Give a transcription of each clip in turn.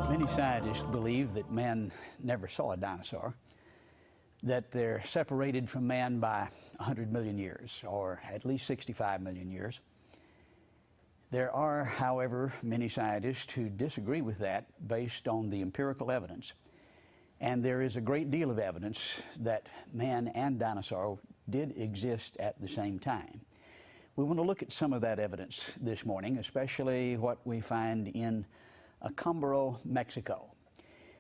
Many scientists believe that man never saw a dinosaur, that they're separated from man by 100 million years, or at least 65 million years. There are, however, many scientists who disagree with that based on the empirical evidence. And there is a great deal of evidence that man and dinosaur did exist at the same time. We want to look at some of that evidence this morning, especially what we find in Acambaro, Mexico.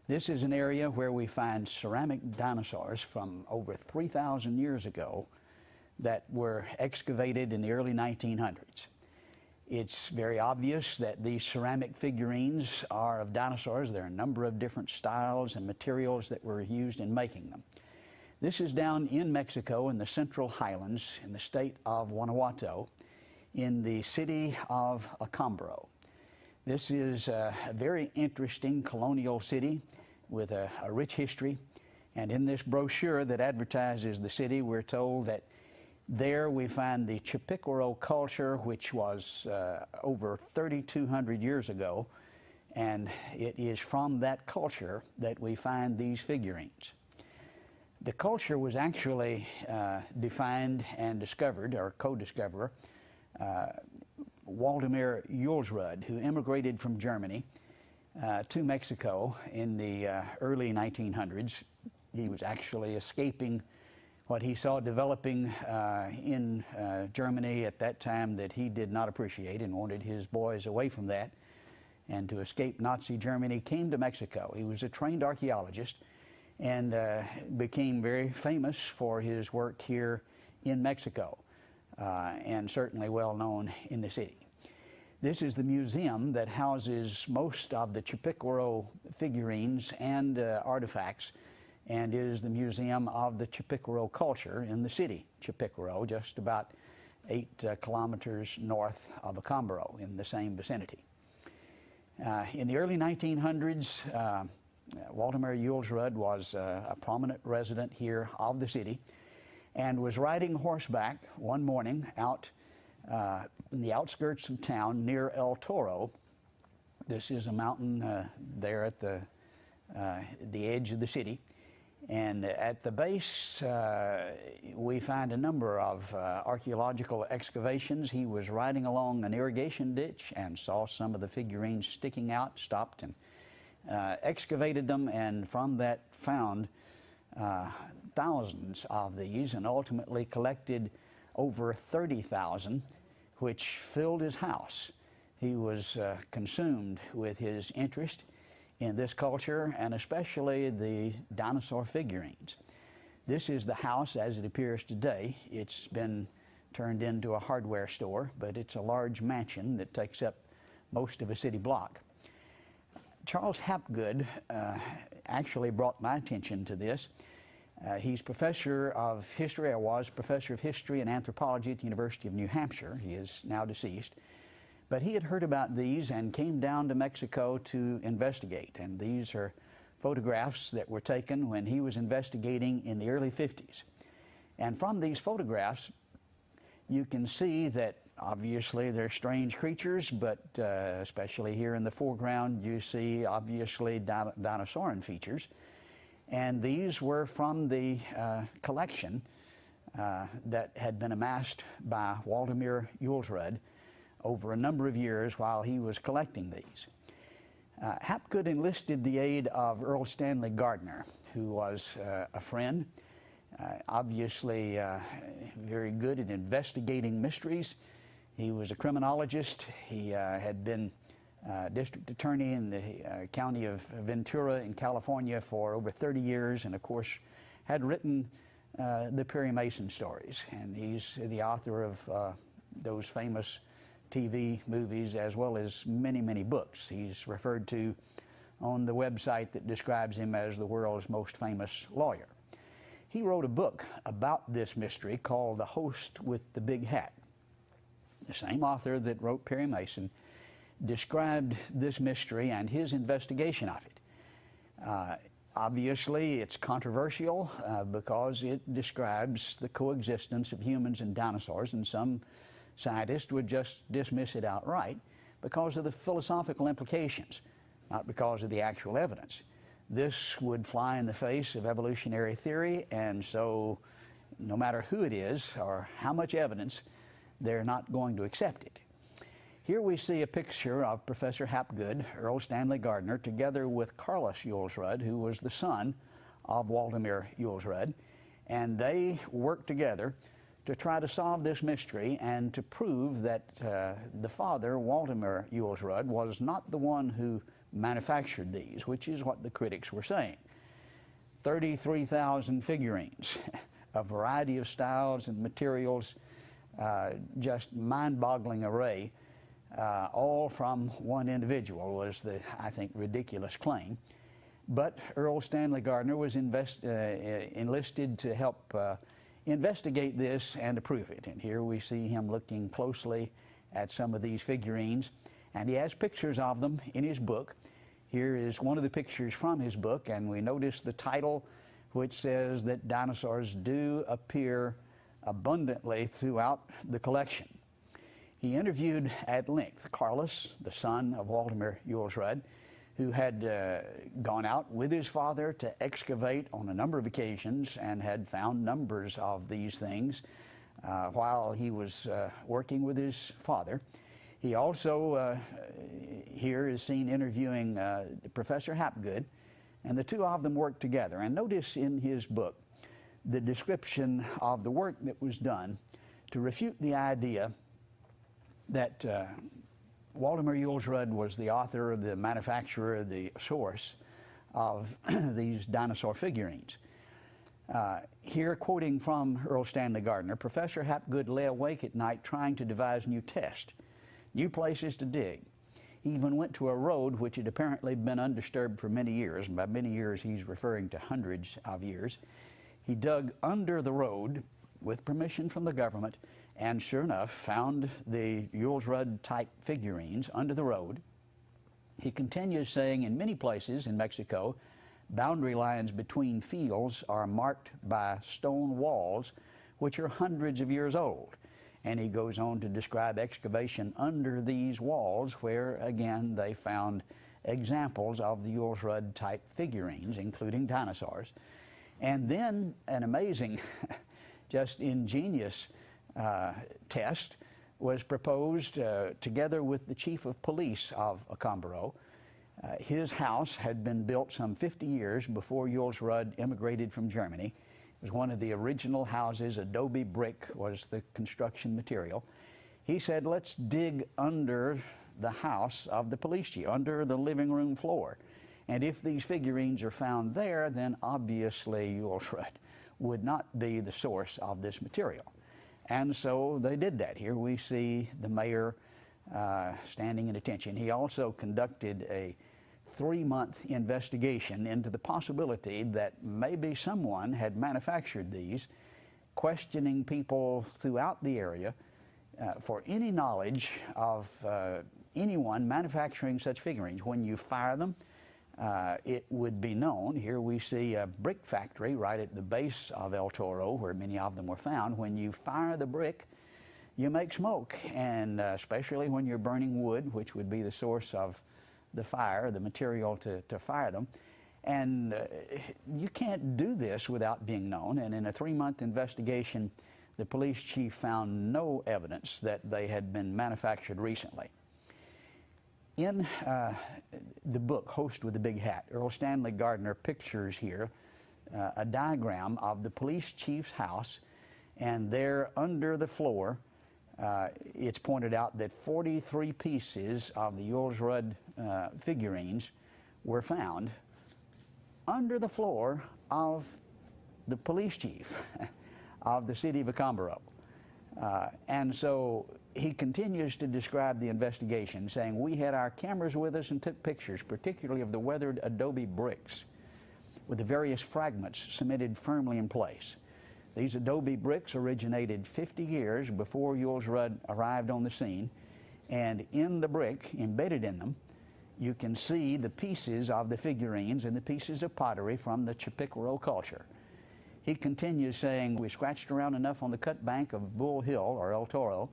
This is an area where we find ceramic dinosaurs from over 3,000 years ago that were excavated in the early 1900s. It's very obvious that these ceramic figurines are of dinosaurs. There are a number of different styles and materials that were used in making them. This is down in Mexico in the Central Highlands in the state of Guanajuato in the city of Acambaro. This is a very interesting colonial city with a rich history. And in this brochure that advertises the city, we're told that there we find the Chipicoro culture, which was over 3,200 years ago. And it is from that culture that we find these figurines. The culture was actually defined and discovered, or co-discoverer, Waldemar Julsrud, who immigrated from Germany to Mexico in the early 1900s. He was actually escaping what he saw developing in Germany at that time that he did not appreciate and wanted his boys away from that. And to escape Nazi Germany, came to Mexico. He was a trained archaeologist and became very famous for his work here in Mexico. And certainly well known in the city. This is the museum that houses most of the Chipicoro figurines and artifacts, and is the museum of the Chipicoro culture in the city. Chipicoro, just about 8 kilometers north of Acambaro in the same vicinity. In the early 1900s, Waldemar Julsrud was a prominent resident here of the city, and was riding horseback one morning out in the outskirts of town near El Toro. This is a mountain there at the edge of the city. And at the base, we find a number of archaeological excavations. He was riding along an irrigation ditch and saw some of the figurines sticking out, stopped and excavated them, and from that found thousands of these, and ultimately collected over 30,000, which filled his house. He was consumed with his interest in this culture, and especially the dinosaur figurines. This is the house as it appears today. It's been turned into a hardware store, but it's a large mansion that takes up most of a city block. Charles Hapgood actually brought my attention to this. He's professor of history, or was professor of history and anthropology at the University of New Hampshire. He is now deceased. But he had heard about these and came down to Mexico to investigate. And these are photographs that were taken when he was investigating in the early 50s. And from these photographs, you can see that obviously they're strange creatures, but especially here in the foreground, you see obviously dinosaurian features. And these were from the collection that had been amassed by Waldemar Julsrud over a number of years while he was collecting these. Hapgood enlisted the aid of Earl Stanley Gardner, who was a friend, obviously very good at investigating mysteries. He was a criminologist. He had been district attorney in the county of Ventura in California for over 30 years, and of course had written the Perry Mason stories. And he's the author of those famous TV, movies, as well as many, many books. He's referred to on the website that describes him as the world's most famous lawyer. He wrote a book about this mystery called The Host with the Big Hat. The same author that wrote Perry Mason described this mystery and his investigation of it. Obviously, it's controversial because it describes the coexistence of humans and dinosaurs, and some scientists would just dismiss it outright because of the philosophical implications, not because of the actual evidence. This would fly in the face of evolutionary theory, and so no matter who it is or how much evidence, they're not going to accept it. Here we see a picture of Professor Hapgood, Earl Stanley Gardner, together with Carlos Jules Rudd, who was the son of Waldemar Jules Rudd, and they worked together to try to solve this mystery and to prove that the father, Waldemar Jules Rudd, was not the one who manufactured these, which is what the critics were saying. 33,000 figurines, a variety of styles and materials, just mind-boggling array, all from one individual was the, I think, ridiculous claim. But Earl Stanley Gardner was enlisted to help investigate this and to prove it. And here we see him looking closely at some of these figurines, and he has pictures of them in his book. Here is one of the pictures from his book, and we notice the title, which says that dinosaurs do appear abundantly throughout the collection. He interviewed at length Carlos, the son of Waldemar Jules Rudd, who had gone out with his father to excavate on a number of occasions and had found numbers of these things while he was working with his father. He also here is seen interviewing Professor Hapgood, and the two of them worked together. And notice in his book the description of the work that was done to refute the idea that Waldemar Jules Rudd was the author, the manufacturer, the source of these dinosaur figurines. Here, quoting from Earl Stanley Gardner, Professor Hapgood lay awake at night trying to devise new tests, new places to dig. He even went to a road which had apparently been undisturbed for many years, and by many years he's referring to hundreds of years. He dug under the road with permission from the government, and sure enough found the Jules Rudd type figurines under the road. He continues saying in many places in Mexico, boundary lines between fields are marked by stone walls which are hundreds of years old. And he goes on to describe excavation under these walls where, again, they found examples of the Jules Rudd type figurines, including dinosaurs. And then an amazing, just ingenious test was proposed together with the chief of police of Acambaro. His house had been built some 50 years before Jules Rudd immigrated from Germany. It was one of the original houses. Adobe brick was the construction material. He said, let's dig under the house of the police chief, under the living room floor. And if these figurines are found there, then obviously Jules Rudd would not be the source of this material. And so they did that. Here we see the mayor standing at attention. He also conducted a 3-month investigation into the possibility that maybe someone had manufactured these, questioning people throughout the area for any knowledge of anyone manufacturing such figurines. When you fire them, it would be known. Here we see a brick factory right at the base of El Toro, where many of them were found. When you fire the brick, you make smoke, and especially when you're burning wood, which would be the source of the fire, the material to fire them. And you can't do this without being known. And in a 3-month investigation, the police chief found no evidence that they had been manufactured recently. In the book, Host with the Big Hat, Earl Stanley Gardner pictures here a diagram of the police chief's house, and there under the floor, it's pointed out that 43 pieces of the Jules Rudd figurines were found under the floor of the police chief of the city of Acambaro. And so he continues to describe the investigation, saying, "We had our cameras with us and took pictures, particularly of the weathered adobe bricks with the various fragments cemented firmly in place. These adobe bricks originated 50 years before Jules Rudd arrived on the scene, and in the brick, embedded in them, you can see the pieces of the figurines and the pieces of pottery from the Chipicaro culture." He continues saying, "We scratched around enough on the cut bank of Bull Hill, or El Toro,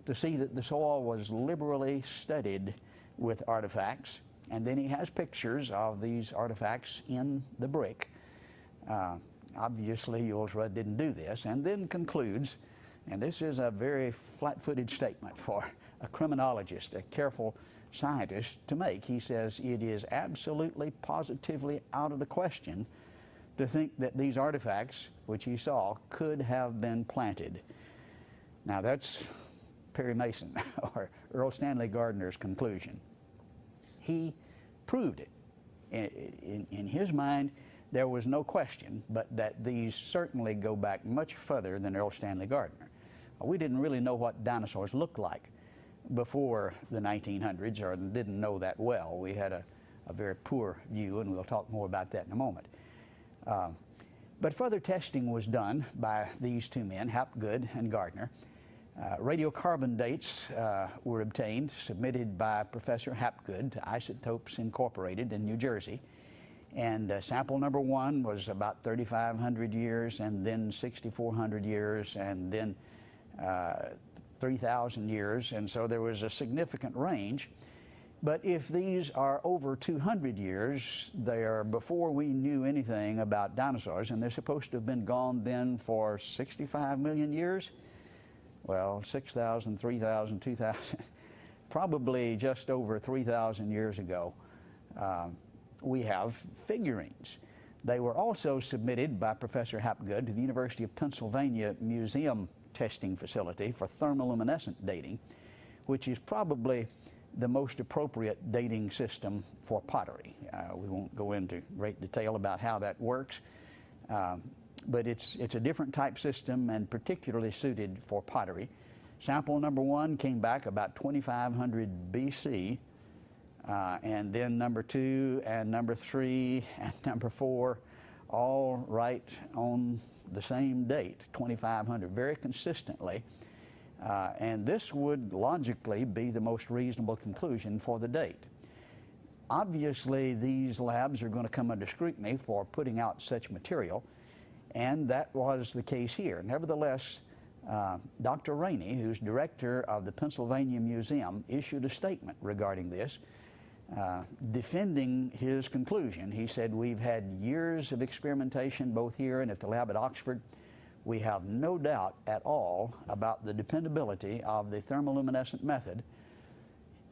to see that the soil was liberally studded with artifacts." And then he has pictures of these artifacts in the brick. Obviously, Jules Rudd didn't do this, and then concludes, and this is a very flat-footed statement for a criminologist, a careful scientist to make. He says, "It is absolutely, positively out of the question to think that these artifacts, which he saw, could have been planted." Now that's Perry Mason, or Earl Stanley Gardner's conclusion. He proved it. In his mind, there was no question but that these certainly go back much further than Earl Stanley Gardner. We didn't really know what dinosaurs looked like before the 1900s, or didn't know that well. We had a very poor view, and we'll talk more about that in a moment. But further testing was done by these two men, Hapgood and Gardner. Radiocarbon dates were obtained, submitted by Professor Hapgood to Isotopes Incorporated in New Jersey. And sample number one was about 3,500 years, and then 6,400 years, and then 3,000 years. And so there was a significant range. But if these are over 200 years, they are before we knew anything about dinosaurs, and they're supposed to have been gone then for 65 million years. Well, 6,000, 3,000, 2,000, probably just over 3,000 years ago, we have figurines. They were also submitted by Professor Hapgood to the University of Pennsylvania Museum Testing Facility for thermoluminescent dating, which is probably the most appropriate dating system for pottery. We won't go into great detail about how that works, but it's a different type system and particularly suited for pottery. Sample number one came back about 2,500 BC, and then number two and number three and number four all right on the same date, 2,500, very consistently. And this would logically be the most reasonable conclusion for the date. Obviously, these labs are going to come under scrutiny for putting out such material, and that was the case here. Nevertheless, Dr. Rainey, who's director of the Pennsylvania Museum, issued a statement regarding this, defending his conclusion. He said, "We've had years of experimentation both here and at the lab at Oxford. We have no doubt at all about the dependability of the thermoluminescent method.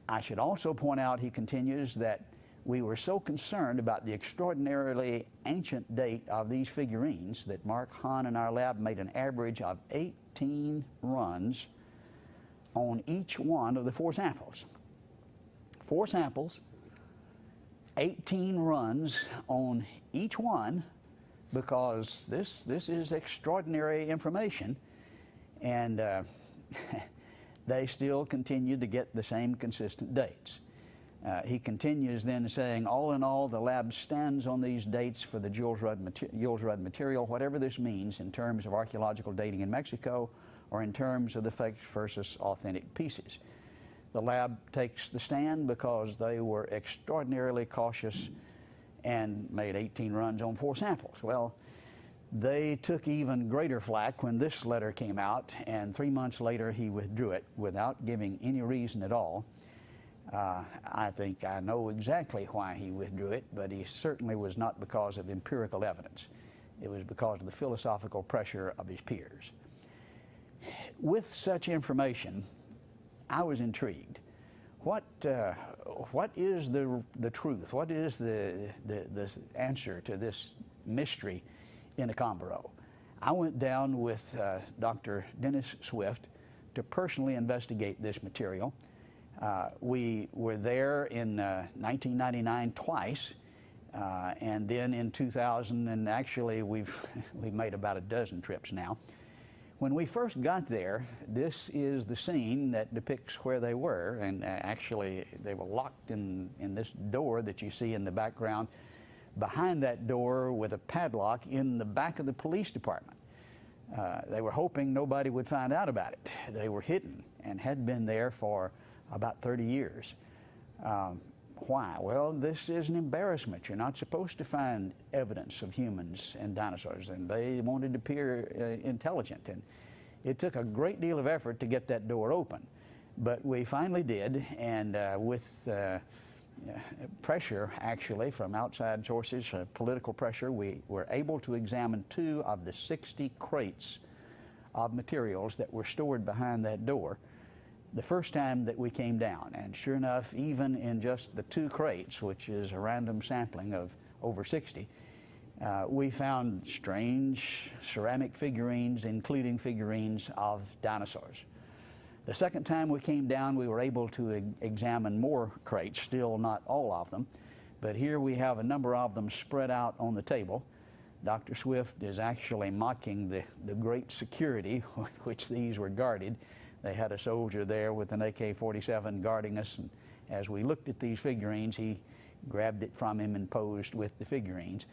I should also point out," he continues, "that we were so concerned about the extraordinarily ancient date of these figurines that Mark Hahn and our lab made an average of 18 runs on each one of the four samples. 4 samples, 18 runs on each one, because this is extraordinary information." And they still continue to get the same consistent dates. He continues then saying, "All in all, the lab stands on these dates for the Jules Rudd material, whatever this means in terms of archaeological dating in Mexico or in terms of the fakes versus authentic pieces. The lab takes the stand because they were extraordinarily cautious and made 18 runs on 4 samples." Well, they took even greater flack when this letter came out, and 3 months later he withdrew it without giving any reason at all. I think I know exactly why he withdrew it, but he certainly was not because of empirical evidence. It was because of the philosophical pressure of his peers. With such information, I was intrigued. What is the truth? What is the answer to this mystery in Acambaro? I went down with Dr. Dennis Swift to personally investigate this material. We were there in 1999 twice, and then in 2000, and actually we've made about a dozen trips now. When we first got there, this is the scene that depicts where they were, and actually they were locked in this door that you see in the background, behind that door with a padlock in the back of the police department. They were hoping nobody would find out about it. They were hidden and had been there for about 30 years. Why? Well, this is an embarrassment. You're not supposed to find evidence of humans and dinosaurs, and they wanted to appear intelligent. And it took a great deal of effort to get that door open. But we finally did, and with pressure, actually, from outside sources, political pressure, we were able to examine 2 of the 60 crates of materials that were stored behind that door the first time that we came down. And sure enough, even in just the 2 crates, which is a random sampling of over 60, we found strange ceramic figurines, including figurines of dinosaurs. The second time we came down, we were able to examine more crates, still not all of them, but here we have a number of them spread out on the table. Dr. Swift is actually mocking the great security with which these were guarded. They had a soldier there with an AK-47 guarding us, and as we looked at these figurines, he grabbed it from him and posed with the figurines.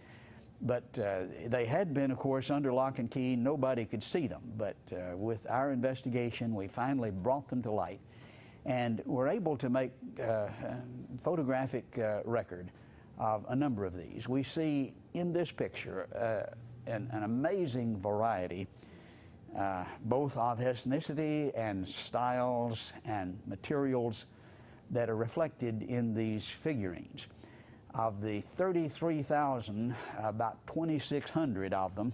But they had been, of course, under lock and key. Nobody could see them. But with our investigation, we finally brought them to light and were able to make photographic record of a number of these. We see in this picture an amazing variety, both of ethnicity and styles and materials that are reflected in these figurines. Of the 33,000, about 2,600 of them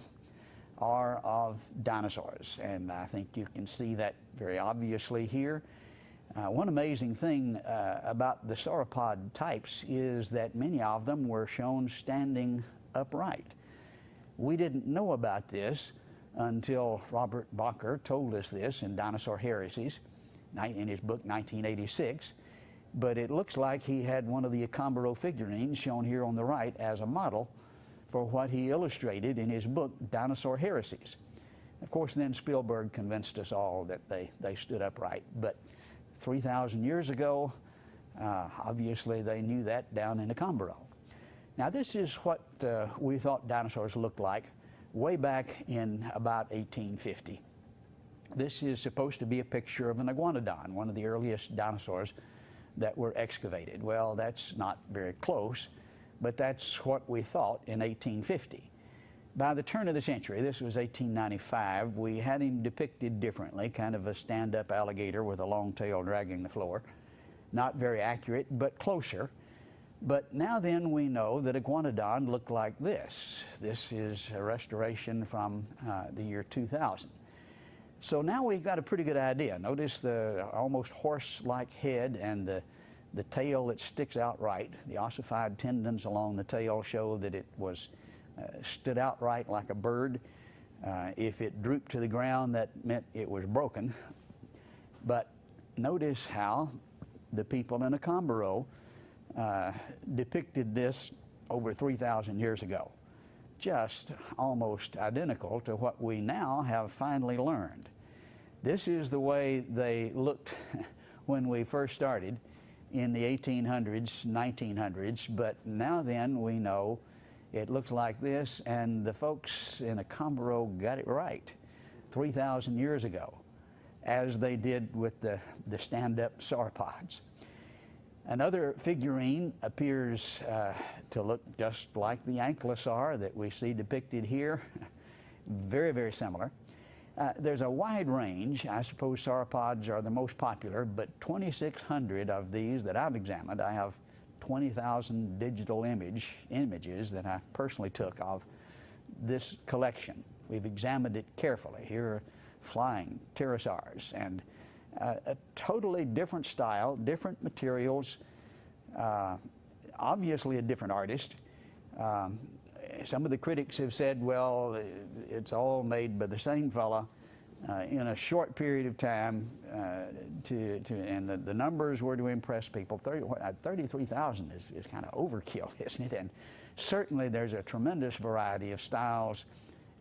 are of dinosaurs, and I think you can see that very obviously here. One amazing thing about the sauropod types is that many of them were shown standing upright. We didn't know about this until Robert Bacher told us this in Dinosaur Heresies in his book 1986. But it looks like he had one of the Acambaro figurines shown here on the right as a model for what he illustrated in his book, Dinosaur Heresies. Of course, then Spielberg convinced us all that they stood upright. But 3,000 years ago, obviously they knew that down in Acambaro. Now, this is what we thought dinosaurs looked like way back in about 1850. This is supposed to be a picture of an iguanodon, one of the earliest dinosaurs that were excavated. Well, that's not very close, but that's what we thought in 1850. By the turn of the century, this was 1895, we had him depicted differently, kind of a stand-up alligator with a long tail dragging the floor. Not very accurate, but closer. But now then we know that iguanodon looked like this. This is a restoration from the year 2000. So now we've got a pretty good idea. Notice the almost horse-like head and the tail that sticks out right. The ossified tendons along the tail show that it was stood outright like a bird. If it drooped to the ground, that meant it was broken. But notice how the people in Acambaro depicted this over 3,000 years ago. Just almost identical to what we now have finally learned. This is the way they looked when we first started in the 1800s, 1900s, but now then we know it looks like this, and the folks in Acambaro got it right 3,000 years ago, as they did with the stand-up sauropods. Another figurine appears to look just like the ankylosaur that we see depicted here. Very, very similar. There's a wide range. I suppose sauropods are the most popular, but 2,600 of these that I've examined. I have 20,000 digital images that I personally took of this collection. We've examined it carefully. Here are flying pterosaurs, and a totally different style, different materials, obviously a different artist. Some of the critics have said, well, it's all made by the same fella in a short period of time, and the numbers were to impress people. 33,000 is kind of overkill, isn't it? And certainly there's a tremendous variety of styles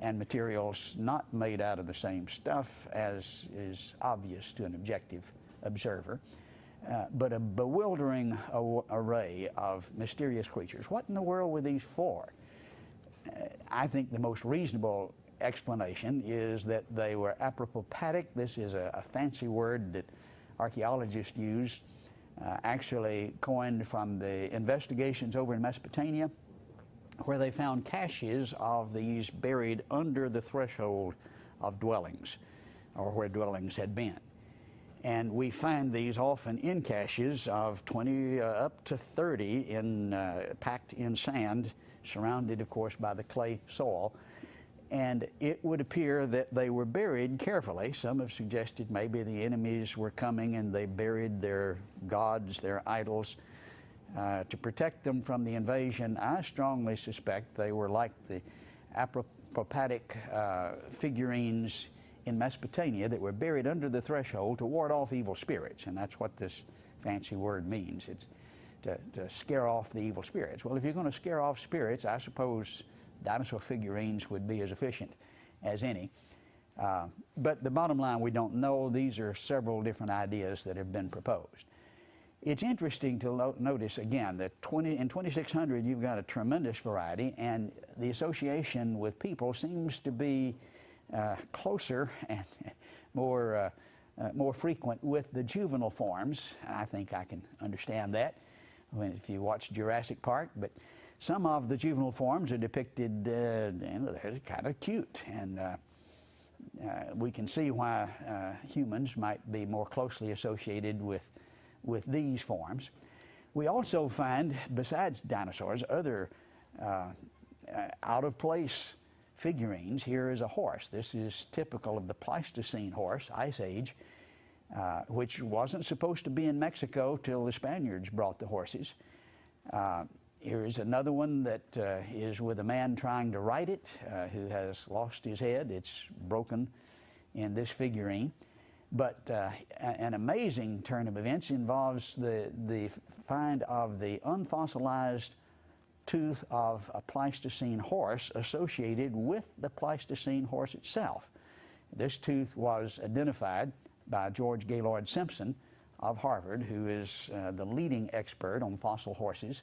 and materials not made out of the same stuff as is obvious to an objective observer, but a bewildering array of mysterious creatures. What in the world were these for? I think the most reasonable explanation is that they were apopropathic. This is a fancy word that archaeologists use, actually coined from the investigations over in Mesopotamia, where they found caches of these buried under the threshold of dwellings, or where dwellings had been. And we find these often in caches of 20 up to 30 packed in sand, surrounded, of course, by the clay soil. And it would appear that they were buried carefully. Some have suggested maybe the enemies were coming and they buried their gods, their idols, to protect them from the invasion. I strongly suspect they were like the apopropathic figurines in Mesopotamia that were buried under the threshold to ward off evil spirits, and that's what this fancy word means. It's to scare off the evil spirits. Well, if you're going to scare off spirits, I suppose dinosaur figurines would be as efficient as any. But the bottom line, we don't know. These are several different ideas that have been proposed. It's interesting to notice again that in 2600 you've got a tremendous variety, and the association with people seems to be closer and more frequent with the juvenile forms. I think I can understand that if you watch Jurassic Park, but some of the juvenile forms are depicted, they're kind of cute, and we can see why humans might be more closely associated with these forms. We also find, besides dinosaurs, other out-of-place figurines. Here is a horse. This is typical of the Pleistocene horse, Ice Age, which wasn't supposed to be in Mexico till the Spaniards brought the horses. Here is another one that is with a man trying to ride it, who has lost his head. It's broken in this figurine. But an amazing turn of events involves the find of the unfossilized tooth of a Pleistocene horse associated with the Pleistocene horse itself. This tooth was identified by George Gaylord Simpson of Harvard, who is the leading expert on fossil horses,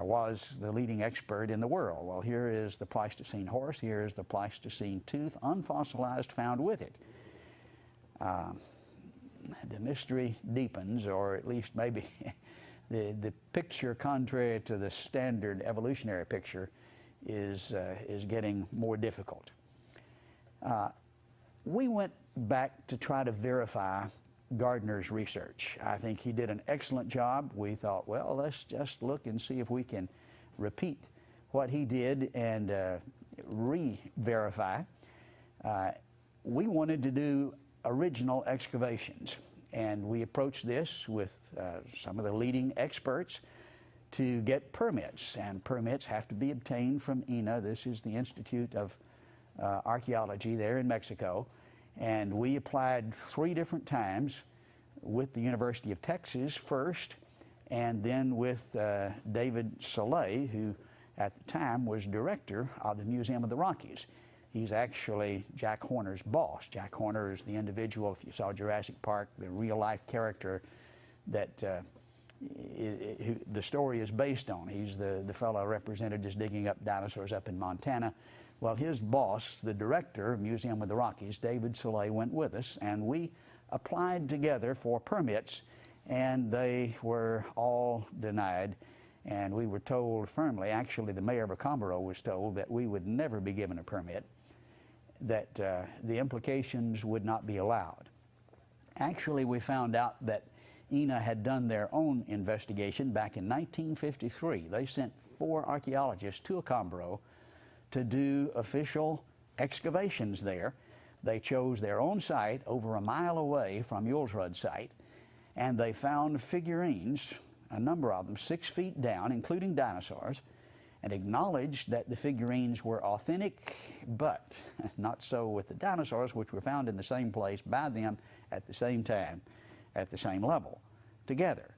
was the leading expert in the world. Well, here is the Pleistocene horse, here is the Pleistocene tooth, unfossilized, found with it. The mystery deepens, or at least maybe the picture, contrary to the standard evolutionary picture, is getting more difficult. We went back to try to verify Gardner's research. I think he did an excellent job. We thought, well, let's just look and see if we can repeat what he did and re-verify. We wanted to do original excavations, and we approached this with some of the leading experts to get permits, and permits have to be obtained from INA. This is the Institute of Archaeology there in Mexico, and we applied 3 different times with the University of Texas first, and then with David Soleil, who at the time was director of the Museum of the Rockies. He's actually Jack Horner's boss. Jack Horner is the individual, if you saw Jurassic Park, the real-life character that the story is based on. He's the fellow represented as digging up dinosaurs up in Montana. Well, his boss, the director of Museum of the Rockies, David Soleil, went with us, and we applied together for permits, and they were all denied. And we were told firmly, actually the mayor of Acambaro was told, that we would never be given a permit, that the implications would not be allowed. Actually, we found out that INA had done their own investigation back in 1953. They sent 4 archaeologists to Acambaro to do official excavations there. They chose their own site over a mile away from Yulsrud site, and they found figurines, a number of them 6 feet down, including dinosaurs, and acknowledged that the figurines were authentic, but not so with the dinosaurs, which were found in the same place by them at the same time, at the same level, together.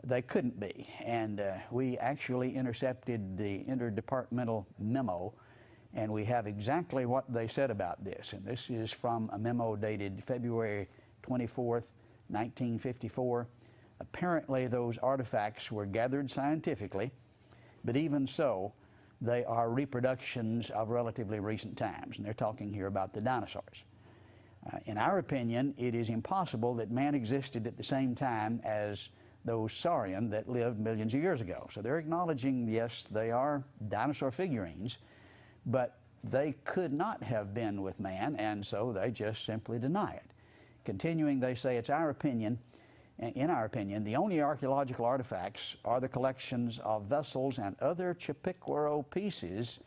They couldn't be, and we actually intercepted the interdepartmental memo And we have exactly what they said about this. And this is from a memo dated February 24th, 1954. Apparently, those artifacts were gathered scientifically, but even so, they are reproductions of relatively recent times. And they're talking here about the dinosaurs. In our opinion, it is impossible that man existed at the same time as those saurian that lived millions of years ago. So they're acknowledging, yes, they are dinosaur figurines, but they could not have been with man, and so they just simply deny it. Continuing, they say, it's our opinion, in our opinion, the only archaeological artifacts are the collections of vessels and other Chipiquaro pieces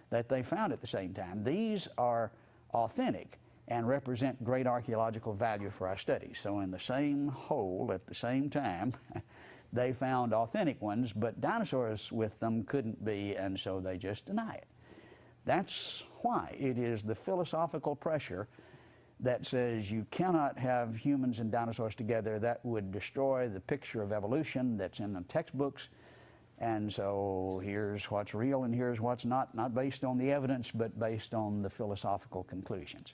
that they found at the same time. These are authentic and represent great archaeological value for our studies. So in the same hole at the same time, they found authentic ones, but dinosaurs with them couldn't be, and so they just deny it. That's why it is the philosophical pressure that says you cannot have humans and dinosaurs together. That would destroy the picture of evolution that's in the textbooks. And so here's what's real and here's what's not based on the evidence, but based on the philosophical conclusions.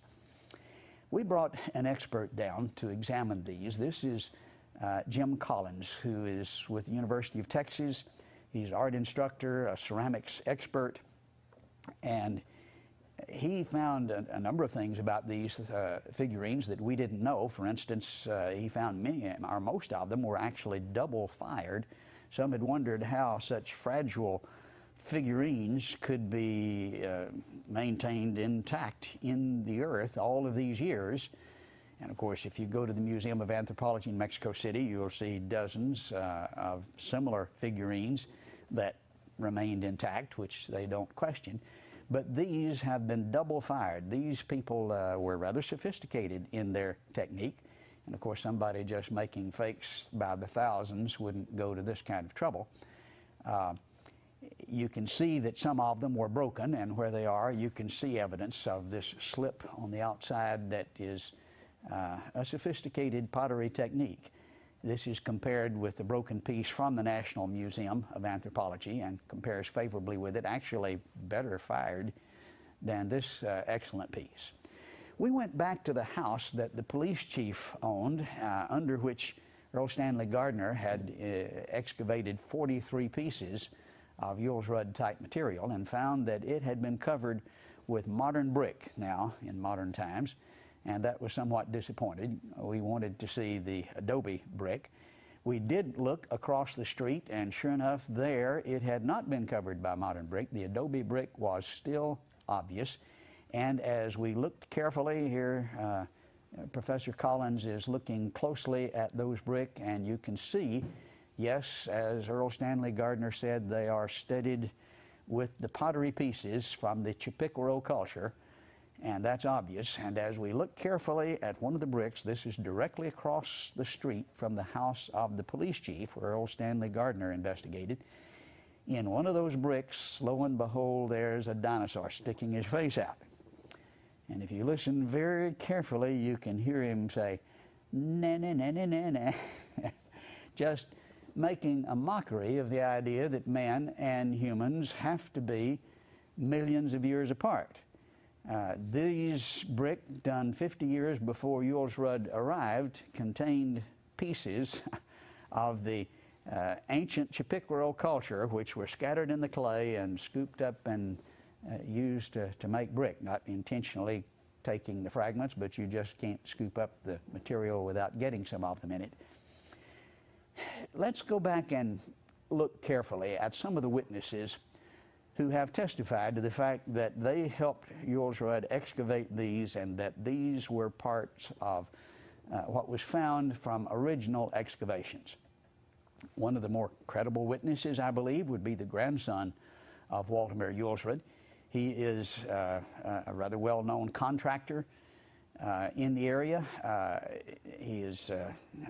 We brought an expert down to examine these. This is Jim Collins, who is with the University of Texas. He's an art instructor, a ceramics expert, and he found a number of things about these figurines that we didn't know. For instance, he found many, or most of them, were actually double-fired. Some had wondered how such fragile figurines could be maintained intact in the earth all of these years. And of course, if you go to the Museum of Anthropology in Mexico City, you'll see dozens of similar figurines that remained intact, which they don't question. But these have been double fired. These people were rather sophisticated in their technique. And of course, somebody just making fakes by the thousands wouldn't go to this kind of trouble. You can see that some of them were broken, and where they are, you can see evidence of this slip on the outside that is a sophisticated pottery technique. This is compared with the broken piece from the National Museum of Anthropology and compares favorably with it, actually better fired than this excellent piece. We went back to the house that the police chief owned, under which Earl Stanley Gardner had excavated 43 pieces of Yules Rud type material, and found that it had been covered with modern brick now in modern times, and that was somewhat disappointed. We wanted to see the adobe brick. We did look across the street, and sure enough, there it had not been covered by modern brick. The adobe brick was still obvious, and as we looked carefully here, Professor Collins is looking closely at those brick, and you can see, yes, as Earl Stanley Gardner said, they are studded with the pottery pieces from the Chipiquaro culture, and that's obvious. And as we look carefully at one of the bricks, this is directly across the street from the house of the police chief where Earl Stanley Gardner investigated. In one of those bricks, lo and behold, there's a dinosaur sticking his face out. And if you listen very carefully, you can hear him say, "Na na na na na na," just making a mockery of the idea that man and humans have to be millions of years apart. These brick, done 50 years before Yules Rud arrived, contained pieces of the ancient Chipiquaro culture, which were scattered in the clay and scooped up and used to make brick, not intentionally taking the fragments, but you just can't scoop up the material without getting some of them in it. Let's go back and look carefully at some of the witnesses who have testified to the fact that they helped Yules Rud excavate these, and that these were parts of what was found from original excavations. One of the more credible witnesses, I believe, would be the grandson of Walter Yules Rud. He is a rather well-known contractor in the area. He is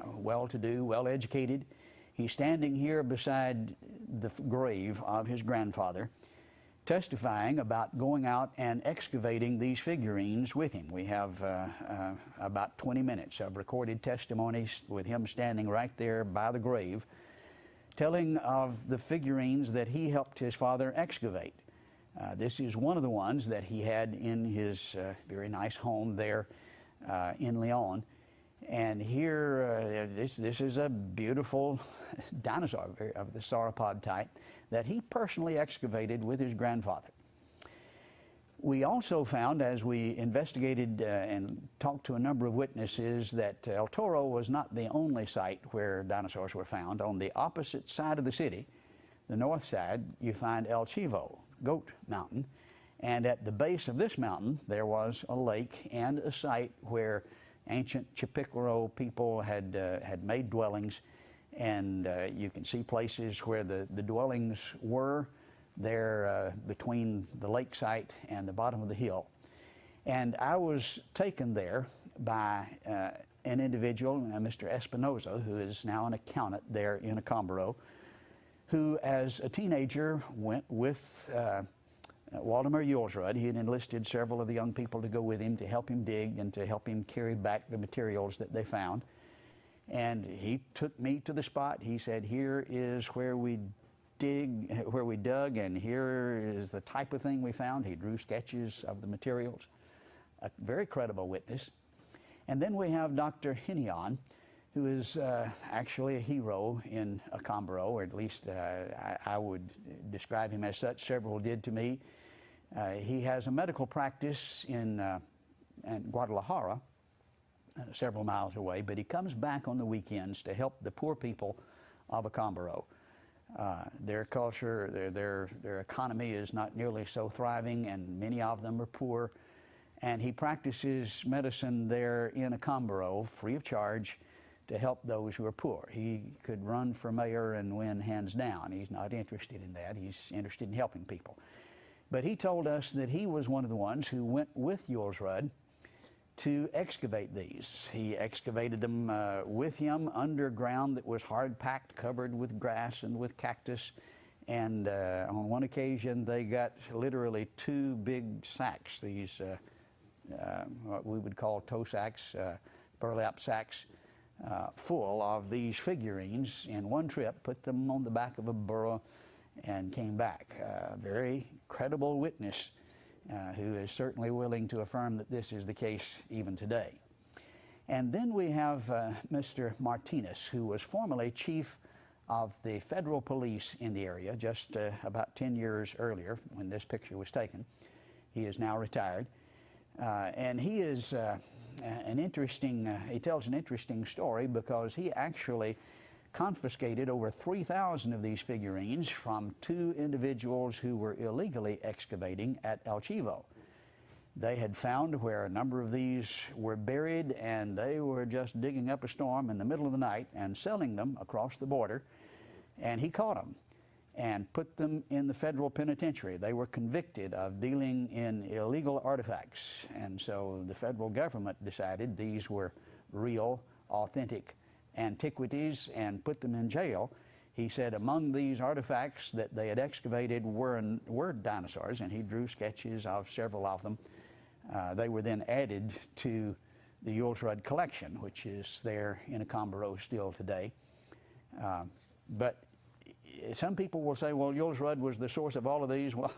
well-to-do, well-educated. He's standing here beside the grave of his grandfather, testifying about going out and excavating these figurines with him. We have about 20 minutes of recorded testimonies with him standing right there by the grave, telling of the figurines that he helped his father excavate. This is one of the ones that he had in his very nice home there in Lyon. And here, this is a beautiful dinosaur of the sauropod type that he personally excavated with his grandfather. We also found, as we investigated and talked to a number of witnesses, that El Toro was not the only site where dinosaurs were found. On the opposite side of the city, the north side, you find El Chivo, Goat Mountain. And at the base of this mountain, there was a lake and a site where ancient Chipicoro people had made dwellings. And you can see places where the dwellings were there between the lake site and the bottom of the hill. And I was taken there by an individual, Mr. Espinoza, who is now an accountant there in Acambaro, who as a teenager went with Waldemar Julsrud. He had enlisted several of the young people to go with him to help him dig and to help him carry back the materials that they found. And he took me to the spot. He said, here is where we dug, and here is the type of thing we found. He drew sketches of the materials. A very credible witness. And then we have Dr. Hinion, who is actually a hero in Acambaro, or at least I would describe him as such. Several did to me. He has a medical practice in Guadalajara, several miles away, but he comes back on the weekends to help the poor people of Acambaro. Their culture, their economy is not nearly so thriving, and many of them are poor. And he practices medicine there in Acambaro free of charge to help those who are poor. He could run for mayor and win hands down. He's not interested in that. He's interested in helping people. But he told us that he was one of the ones who went with Julsrud to excavate these. He excavated them with him underground that was hard-packed, covered with grass and with cactus. And on one occasion, they got literally 2 big sacks, these what we would call tow sacks, burlap sacks, full of these figurines in one trip, put them on the back of a burro, and came back. A very credible witness who is certainly willing to affirm that this is the case even today. And then we have Mr. Martinez, who was formerly chief of the federal police in the area just about 10 years earlier when this picture was taken. He is now retired. And he is he tells an interesting story because he actually confiscated over 3,000 of these figurines from 2 individuals who were illegally excavating at El Chivo. They had found where a number of these were buried, and they were just digging up a storm in the middle of the night and selling them across the border. And he caught them and put them in the federal penitentiary. They were convicted of dealing in illegal artifacts. And so the federal government decided these were real, authentic antiquities and put them in jail. He said among these artifacts that they had excavated were dinosaurs, and he drew sketches of several of them. They were then added to the Julsrud collection, which is there in Acambaro still today. But some people will say, well, Julsrud was the source of all of these. Well,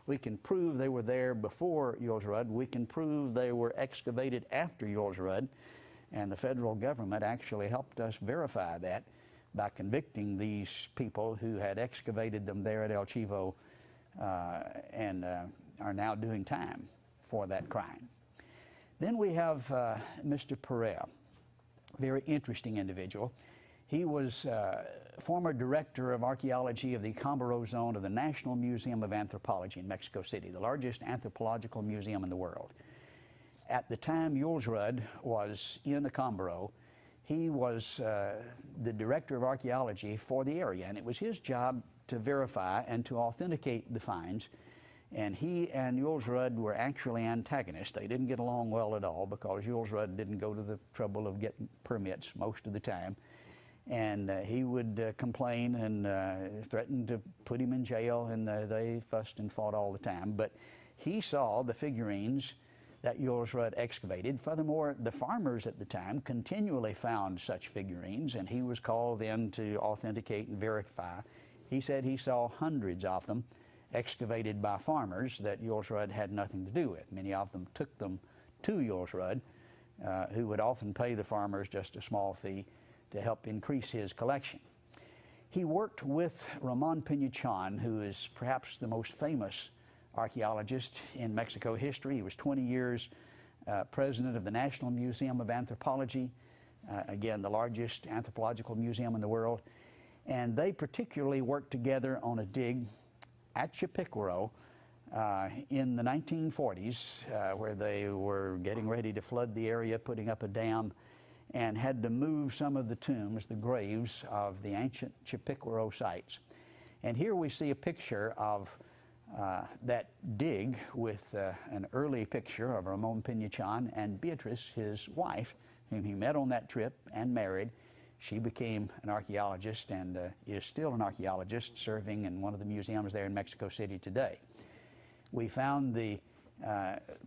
we can prove they were there before Julsrud. We can prove they were excavated after Julsrud. And the federal government actually helped us verify that by convicting these people who had excavated them there at El Chivo and are now doing time for that crime. Then we have Mr. Perea, very interesting individual. He was former director of archaeology of the Acambaro zone of the National Museum of Anthropology in Mexico City, the largest anthropological museum in the world. At the time Julsrud was in Acambaro, he was the director of archaeology for the area, and it was his job to verify and to authenticate the finds. And he and Julsrud were actually antagonists. They didn't get along well at all because Julsrud didn't go to the trouble of getting permits most of the time. And he would complain and threaten to put him in jail, and they fussed and fought all the time. But he saw the figurines that Julsrud excavated. Furthermore, the farmers at the time continually found such figurines, and he was called in to authenticate and verify. He said he saw hundreds of them, excavated by farmers that Jules Rudd had nothing to do with. Many of them took them to Jules Rudd, who would often pay the farmers just a small fee to help increase his collection. He worked with Ramon Pinachon, who is perhaps the most famous archaeologist in Mexico history. He was 20 years president of the National Museum of Anthropology, again, the largest anthropological museum in the world. And they particularly worked together on a dig at Chipicoro in the 1940s, where they were getting ready to flood the area, putting up a dam, and had to move some of the tombs, the graves of the ancient Chipicoro sites. And here we see a picture of that dig with an early picture of Ramon Pinachon and Beatrice, his wife, whom he met on that trip and married. She became an archaeologist and is still an archaeologist serving in one of the museums there in Mexico City today. We found the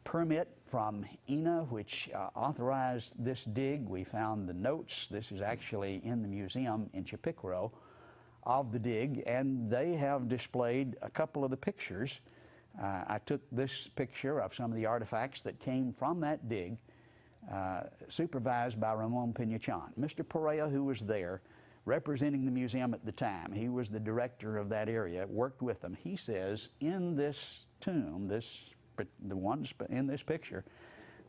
permit from INA, which authorized this dig. We found the notes. This is actually in the museum in Chipicoro of the dig, and they have displayed a couple of the pictures. I took this picture of some of the artifacts that came from that dig, supervised by Ramon Pinachon. Mr. Perea, who was there representing the museum at the time, he was the director of that area, worked with them. He says in this tomb, the ones in this picture,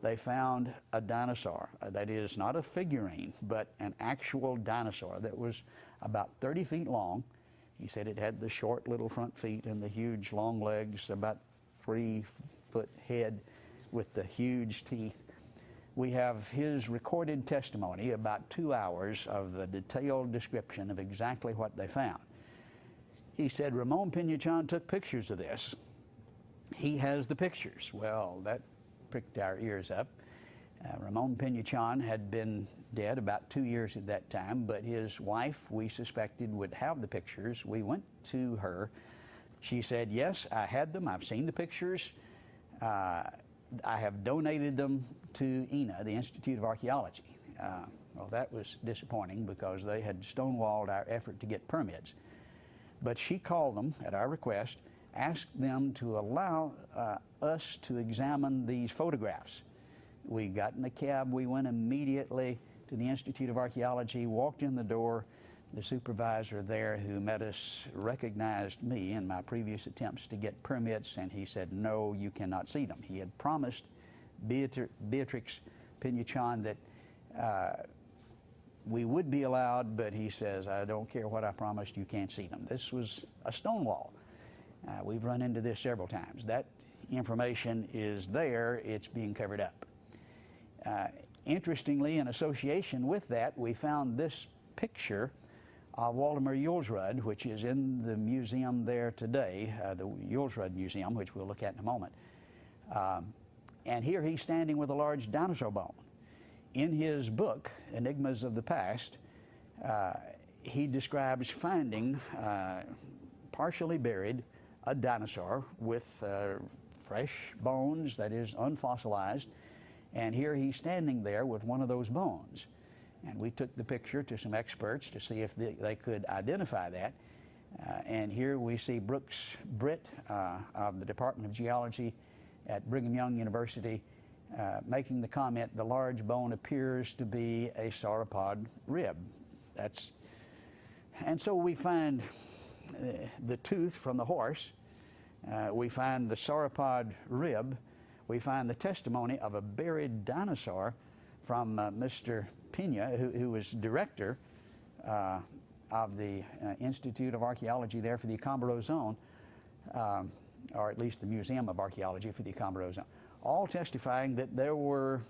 they found a dinosaur. That is not a figurine, but an actual dinosaur that was about 30 feet long. He said it had the short little front feet and the huge long legs, about 3-foot head with the huge teeth. We have his recorded testimony, about 2 hours of a detailed description of exactly what they found. He said Ramon Pinachon took pictures of this. He has the pictures. Well, that pricked our ears up. Ramon Pinachon had been dead about 2 years at that time, but his wife, we suspected, would have the pictures. We went to her. She said, yes, I had them. I've seen the pictures. I have donated them to INA, the Institute of Archaeology. Well, that was disappointing because they had stonewalled our effort to get permits. But she called them at our request, asked them to allow us to examine these photographs. We got in a cab. We went immediately to the Institute of Archaeology, walked in the door. The supervisor there who met us recognized me in my previous attempts to get permits, and he said, no, you cannot see them. He had promised Beatrix Pinachon that we would be allowed, but he says, I don't care what I promised, you can't see them. This was a stonewall. We've run into this several times. That information is there, it's being covered up. Interestingly, in association with that, we found this picture of Waldemar Jules Rudd, which is in the museum there today, the Jules Rudd Museum, which we'll look at in a moment. And here he's standing with a large dinosaur bone. In his book, Enigmas of the Past, he describes finding, partially buried, a dinosaur with fresh bones, that is unfossilized, and here he's standing there with one of those bones. And we took the picture to some experts to see if they could identify that. And here we see Brooks Britt of the Department of Geology at Brigham Young University making the comment, the large bone appears to be a sauropod rib. And so we find the tooth from the horse. We find the sauropod rib. We find the testimony of a buried dinosaur from Mr. Pena, who was director of the Institute of Archaeology there for the Acambaro Zone, or at least the Museum of Archaeology for the Acambaro Zone, all testifying that there were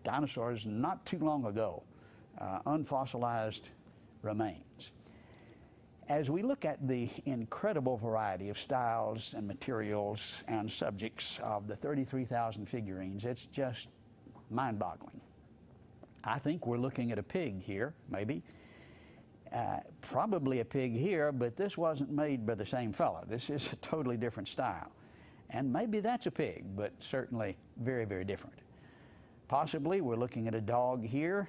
dinosaurs not too long ago, unfossilized remains. As we look at the incredible variety of styles and materials and subjects of the 33,000 figurines, it's just mind-boggling. I think we're looking at a pig here, maybe. Probably a pig here, but this wasn't made by the same fella. This is a totally different style. And maybe that's a pig, but certainly very, very different. Possibly we're looking at a dog here.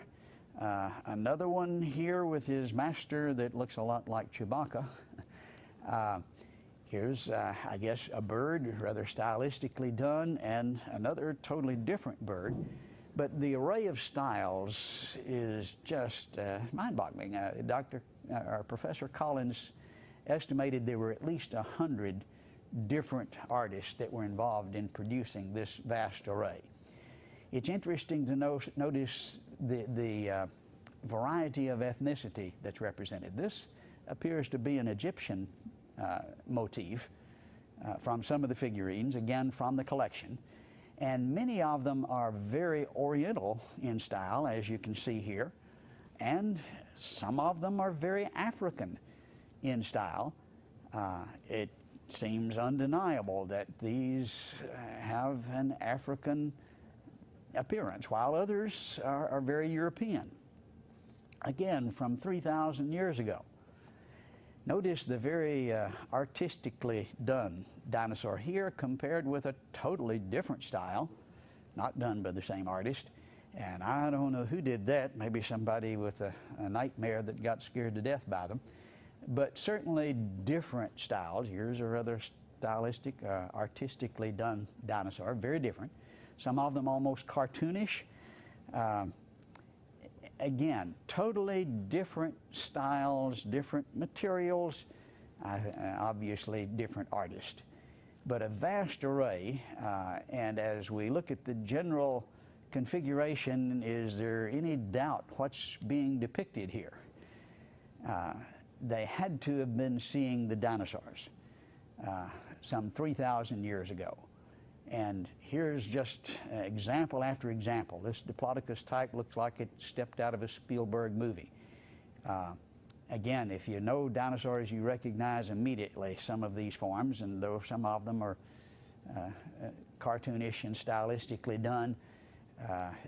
Another one here with his master that looks a lot like Chewbacca. Here's, I guess, a bird, rather stylistically done, and another totally different bird. But the array of styles is just mind-boggling. Professor Collins estimated there were at least 100 different artists that were involved in producing this vast array. It's interesting to notice the variety of ethnicity that's represented. This appears to be an Egyptian motif from some of the figurines, again from the collection. And many of them are very Oriental in style, as you can see here. And some of them are very African in style. It seems undeniable that these have an African appearance, while others are very European. Again, from 3,000 years ago. Notice the very artistically done dinosaur here compared with a totally different style, not done by the same artist. And I don't know who did that, maybe somebody with a nightmare that got scared to death by them. But certainly different styles. Here's a rather stylistic, artistically done dinosaur, very different. Some of them almost cartoonish. Again, totally different styles, different materials, obviously different artists. But a vast array, and as we look at the general configuration, is there any doubt what's being depicted here? They had to have been seeing the dinosaurs some 3,000 years ago. And here's just example after example. This Diplodocus type looks like it stepped out of a Spielberg movie. Again, if you know dinosaurs, you recognize immediately some of these forms, and though some of them are cartoonish and stylistically done,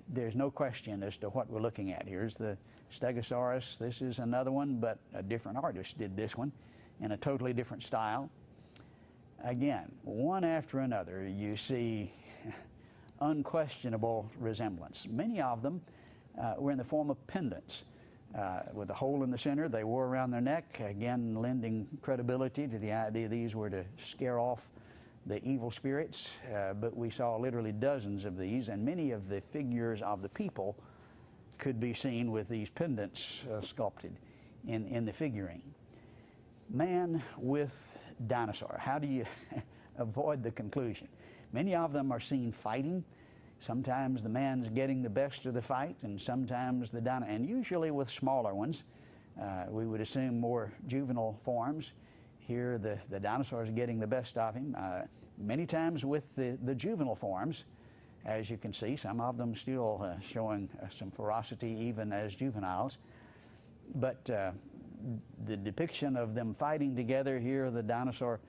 there's no question as to what we're looking at. Here's the Stegosaurus. This is another one, but a different artist did this one in a totally different style. Again, one after another, you see unquestionable resemblance. Many of them were in the form of pendants with a hole in the center they wore around their neck, again lending credibility to the idea these were to scare off the evil spirits. But we saw literally dozens of these, and many of the figures of the people could be seen with these pendants sculpted in the figurine. Man with dinosaur. How do you avoid the conclusion? Many of them are seen fighting. Sometimes the man's getting the best of the fight, and sometimes the dinosaur, and usually with smaller ones. We would assume more juvenile forms. Here the dinosaur is getting the best of him. Many times with the juvenile forms, as you can see, some of them still showing some ferocity even as juveniles. But the depiction of them fighting together, here the dinosaur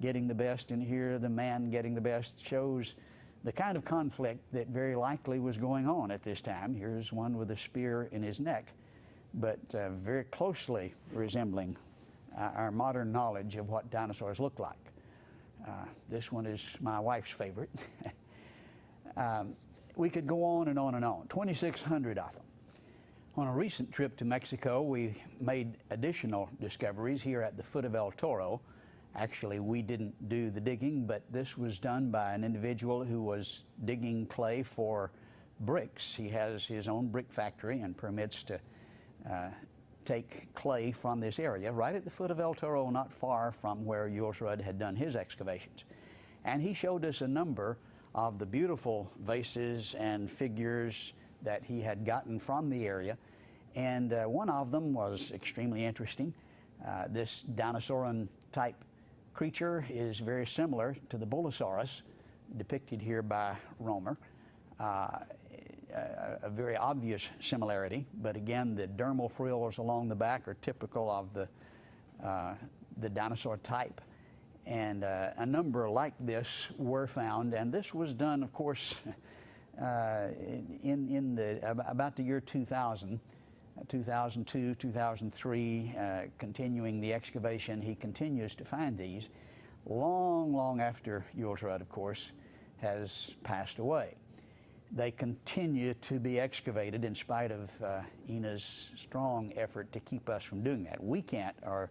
getting the best and here the man getting the best, shows the kind of conflict that very likely was going on at this time. Here's one with a spear in his neck, but very closely resembling our modern knowledge of what dinosaurs look like. This one is my wife's favorite. We could go on and on and on, 2,600 of them. On a recent trip to Mexico, we made additional discoveries here at the foot of El Toro. Actually, we didn't do the digging, but this was done by an individual who was digging clay for bricks. He has his own brick factory and permits to take clay from this area right at the foot of El Toro, not far from where Jules Rudd had done his excavations. And he showed us a number of the beautiful vases and figures that he had gotten from the area, and one of them was extremely interesting. This dinosauran type creature is very similar to the Bullosaurus depicted here by Romer. A very obvious similarity, but again the dermal frills along the back are typical of the dinosaur type. And a number like this were found, and this was done, of course, about the year 2000, 2002, 2003, continuing the excavation. He continues to find these long after Jules Rudd, of course, has passed away. They continue to be excavated in spite of Ina's strong effort to keep us from doing that. We can't, or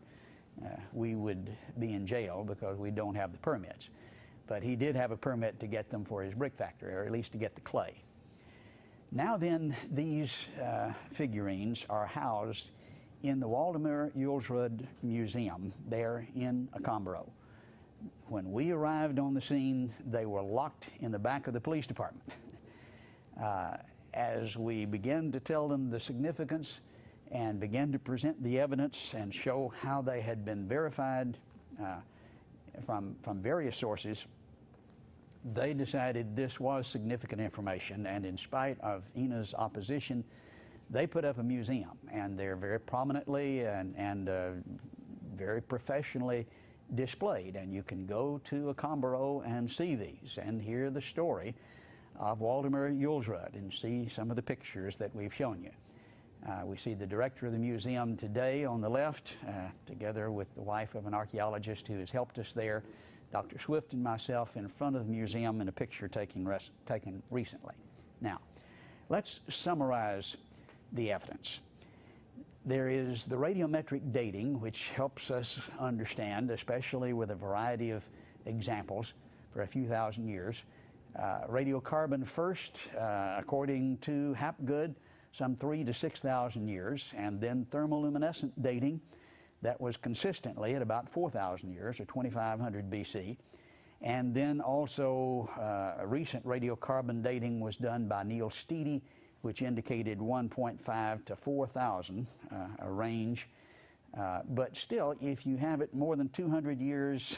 we would be in jail because we don't have the permits. But he did have a permit to get them for his brick factory, or at least to get the clay. Now then, these figurines are housed in the Waldemar Julsrud Museum there in Acambaro. When we arrived on the scene, they were locked in the back of the police department. As we began to tell them the significance and began to present the evidence and show how they had been verified from various sources, they decided this was significant information, and in spite of Ina's opposition, they put up a museum, and they're very prominently and very professionally displayed, and you can go to Acambaro and see these and hear the story of Waldemar Julsrud and see some of the pictures that we've shown you. We see the director of the museum today on the left, together with the wife of an archaeologist who has helped us there, Dr. Swift, and myself in front of the museum in a picture taken recently. Now, let's summarize the evidence. There is the radiometric dating, which helps us understand, especially with a variety of examples for a few thousand years. Radiocarbon first, according to Hapgood, some 3,000 to 6,000 years, and then thermoluminescent dating that was consistently at about 4,000 years, or 2,500 BC. And then also a recent radiocarbon dating was done by Neil Steedy, which indicated 1.5 to 4,000, a range. But still, if you have it more than 200 years,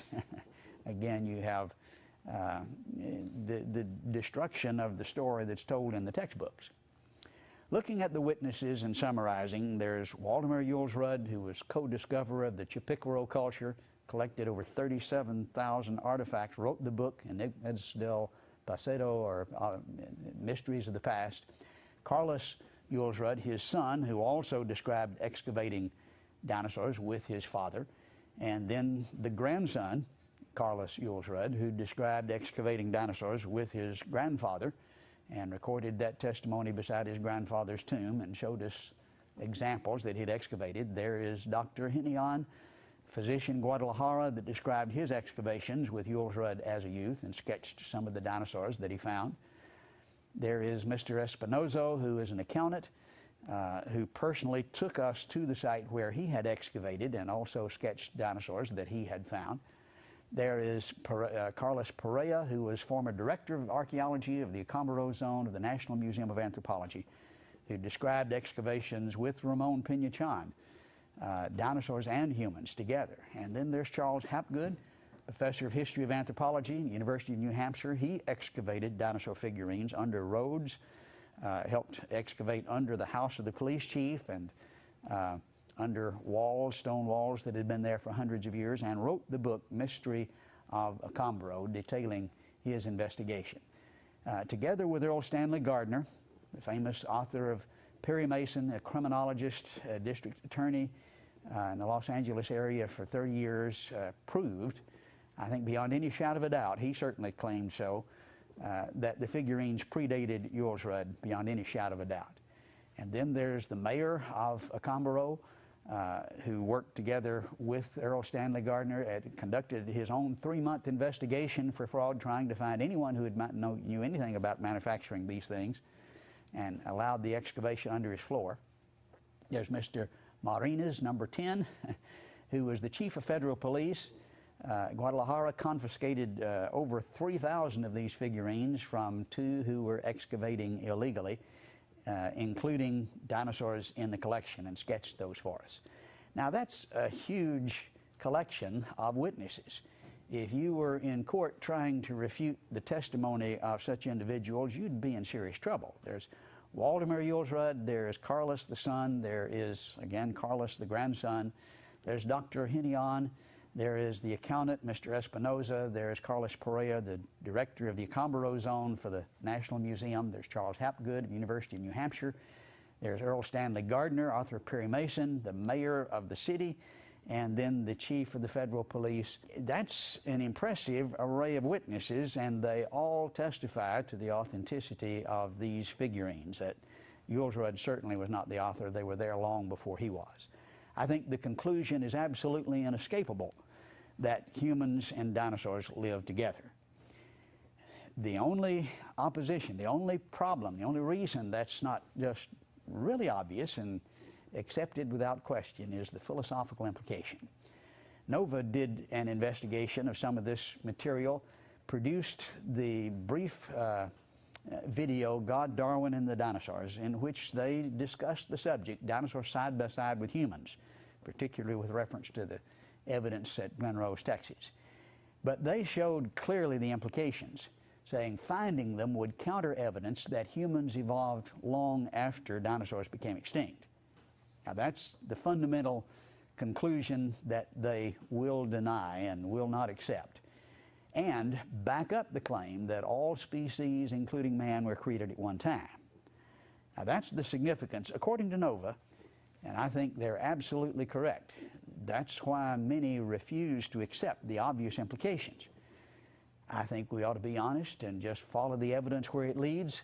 again, you have the destruction of the story that's told in the textbooks. Looking at the witnesses and summarizing, there's Waldemar Julsrud, who was co-discoverer of the Chipicoro culture, collected over 37,000 artifacts, wrote the book, Enigmas del Pasado, or Mysteries of the Past. Carlos Julsrud, his son, who also described excavating dinosaurs with his father, and then the grandson, Carlos Julsrud, who described excavating dinosaurs with his grandfather and recorded that testimony beside his grandfather's tomb and showed us examples that he'd excavated. There is Dr. Hinion, physician Guadalajara, that described his excavations with Julsrud as a youth and sketched some of the dinosaurs that he found. There is Mr. Espinozo, who is an accountant, who personally took us to the site where he had excavated and also sketched dinosaurs that he had found. There is Carlos Perea, who was former director of archaeology of the Acambaro zone of the National Museum of Anthropology, who described excavations with Ramon Pinachan, dinosaurs and humans together. And then there's Charles Hapgood, professor of history of anthropology at the University of New Hampshire. He excavated dinosaur figurines under roads, helped excavate under the house of the police chief and under walls, stone walls that had been there for hundreds of years, and wrote the book Mystery of Acambaro, detailing his investigation. Together with Earl Stanley Gardner, the famous author of Perry Mason, a criminologist, a district attorney in the Los Angeles area for 30 years, proved, I think beyond any shadow of a doubt, he certainly claimed so, that the figurines predated Julsrud beyond any shadow of a doubt. And then there's the mayor of Acambaro, who worked together with Earl Stanley Gardner and conducted his own 3-month investigation for fraud, trying to find anyone who knew anything about manufacturing these things, and allowed the excavation under his floor. There's Mr. Marinas, number 10, who was the chief of federal police. Guadalajara confiscated over 3,000 of these figurines from 2 who were excavating illegally, including dinosaurs in the collection, and sketched those for us. Now that's a huge collection of witnesses. If you were in court trying to refute the testimony of such individuals, you'd be in serious trouble. There's Waldemar Julsrud, there's Carlos the son, there is, again, Carlos the grandson, there's Dr. Hinion, there is the accountant, Mr. Espinoza, there's Carlos Perea, the director of the Acambaro zone for the National Museum, there's Charles Hapgood of the University of New Hampshire, there's Earl Stanley Gardner, author of Perry Mason, the mayor of the city, and then the chief of the federal police. That's an impressive array of witnesses, and they all testify to the authenticity of these figurines, that Julsrud certainly was not the author. They were there long before he was. I think the conclusion is absolutely inescapable that humans and dinosaurs lived together. The only opposition, the only problem, the only reason that's not just really obvious and accepted without question is the philosophical implication. Nova did an investigation of some of this material, produced the brief video, God, Darwin, and the Dinosaurs, in which they discussed the subject, dinosaurs side by side with humans, particularly with reference to the evidence at Glen Rose, Texas. But they showed clearly the implications, saying finding them would counter evidence that humans evolved long after dinosaurs became extinct. Now that's the fundamental conclusion that they will deny and will not accept, and back up the claim that all species, including man, were created at one time. Now that's the significance, according to Nova, and I think they're absolutely correct. That's why many refuse to accept the obvious implications. I think we ought to be honest and just follow the evidence where it leads.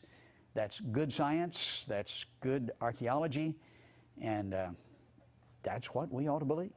That's good science, that's good archaeology, and that's what we ought to believe.